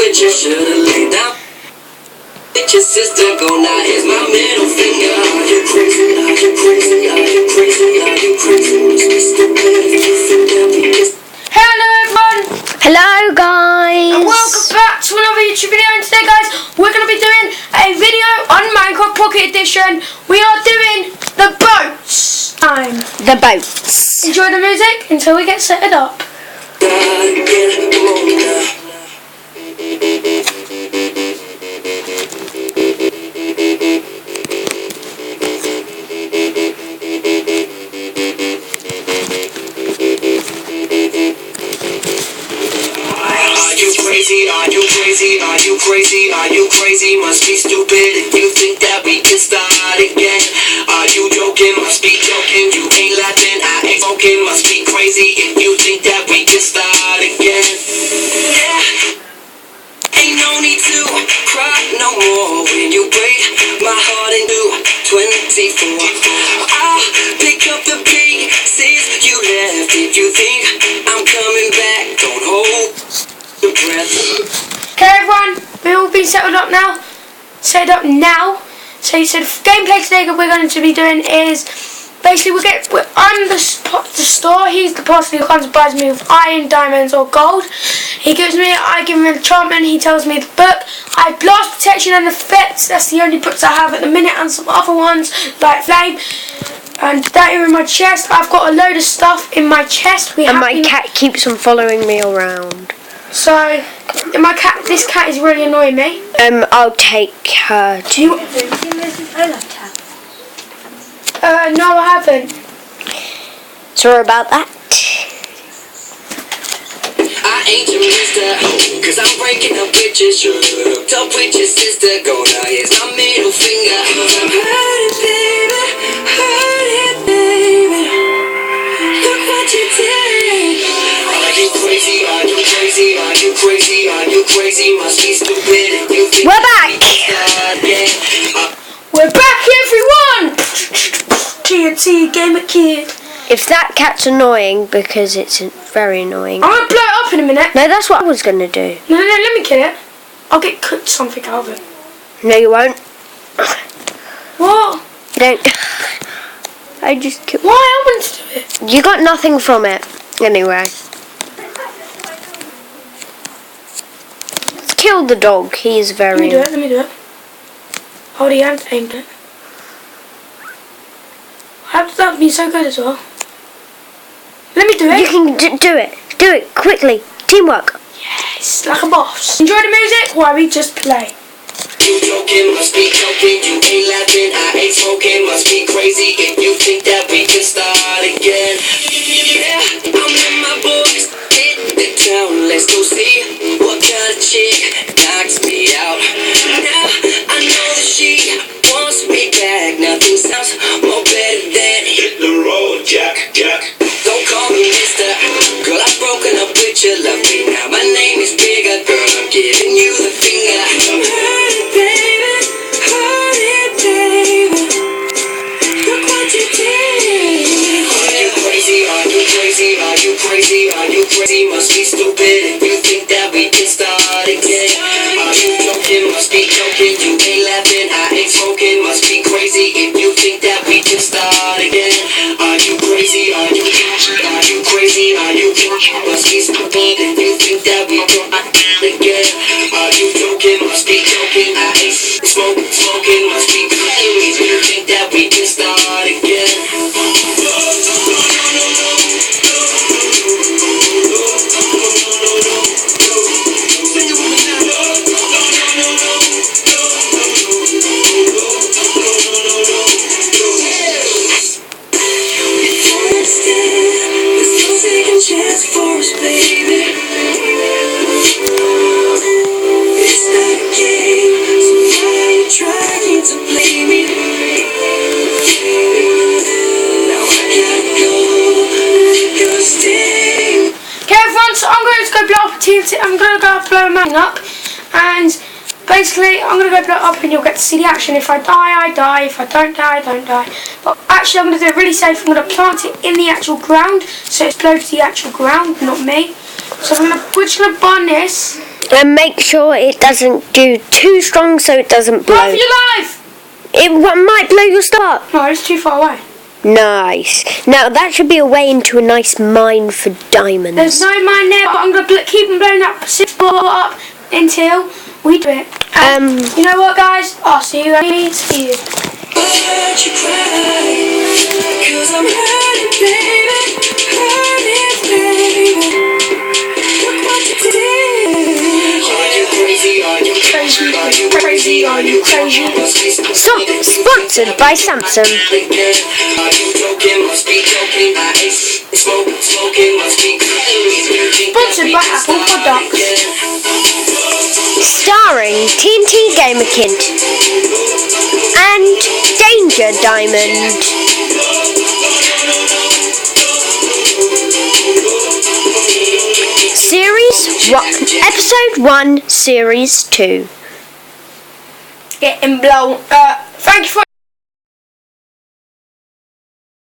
with you, should've laid down. With your sister, go now, here's my middle finger. Are you crazy? Are you crazy? Are you crazy? Are you crazy? Must be stupid if you think that we just... Hello everyone! Hello guys! And welcome back to another YouTube video, and today guys, we're going to be doing a video on Minecraft Pocket Edition. We are doing the boats time. The boats. Enjoy the music until we get set up. Are you crazy? Are you crazy? Are you crazy? Must be stupid if you think that we can start again. Are you joking? Must be joking. You ain't laughing. I ain't smoking. Must be crazy if you think that we can start again. Yeah. Ain't no need to cry no more when you break my heart into 24. I'll pick up the pieces you left if you think I'm coming back. Don't hold your breath. Okay everyone, we've all been settled up now. Set up now. So the gameplay today that we're going to be doing is basically I'm the store. He's the person who comes and buys me with iron, diamonds or gold. I give him an enchantment. He tells me the book. I have blast protection and effects. That's the only books I have at the minute, and some other ones like flame. And that are in my chest. I've got a load of stuff in my chest. And my cat keeps on following me around. So, this cat is really annoying me. I'll take her to... No I haven't. Sorry about that. I ain't your mister, cause I'm breaking up with you. Hooked up with your sister, go now, here's my middle finger. I'm hurting, baby, hurting, baby. Look what you did. Are you crazy? Are you crazy? Are you crazy? Are you crazy? Must be stupid if you think we're back! We're back, everyone! TNT Gamer Kid. If that cat's annoying, because it's very annoying. I'm going to blow it up in a minute. No, that's what I was going to do. No, let me kill it. I'll get cooked something out of it. No, you won't. What? You don't. I just killed... Why? I want to do it. You got nothing from it. Anyway. Kill the dog. He is very... Let me do it. Hold the hand aimed it. How did that be so good as well? Let me do it. You can do it. Do it quickly. Teamwork. Yes, like a boss. Enjoy the music while we just play. You joking, must be joking. You ain't laughing, I ain't smoking. Must be crazy if you think that we can start again. Yeah, I'm in my books. Hit the town, let's go see what kind of chick knocks me out. Now I know that she wants me back. Nothing sounds more better than hit the road, Jack. Don't call me mister, girl, I've broken up with you, love me now. My name is bigger, girl, I'm giving you the finger. I'm hurting, baby, look what you did. Are you crazy? Are you crazy? Are you crazy? Are you crazy? Must be stupid if you think that we can start again. Are you joking? Must be joking. You ain't laughing, I ain't smoking. Must be crazy if you think that we can start again. Are you crazy? Are you crazy? Are you crazy? Are you crazy? Must be stupid if you think that we can start again. Are you joking? Must be joking. I ain't smoking. Must be crazy if you think that we can start again. Chance for us, baby. It's not a game, so why are you trying to play me? Now I gotta go stay. Okay everyone, so I'm going to go blow up a TNT. I'm going to go blow a man up, and basically I'm going to go blow it up and you'll get to see the action. If I die, I die. If I don't die, I don't die. But actually I'm going to do it really safe. I'm going to plant it in the actual ground so it explodes the actual ground, not me. So we're just going to burn this And make sure it doesn't do too strong so it doesn't blow. Run for your life! It might blow your star. No, it's too far away. Nice. Now that should be a way into a nice mine for diamonds. There's no mine there, but I'm going to keep them blowing up, up until we do it. You know what, guys? I'll see you later. See you. Why'd you cry? 'Cause I'm hurting, baby. Hurting, baby. Look what you did. Are you crazy? Are you crazy? Are you crazy? Are you crazy? Sponsored by Samsung. Are you joking? Must be joking. I ain't smoking. Must be crazy. Sponsored by Apple products. Starring TNT Gamer Kid and Danger Diamond. Episode 1, Series 2. Getting blown. Thank you for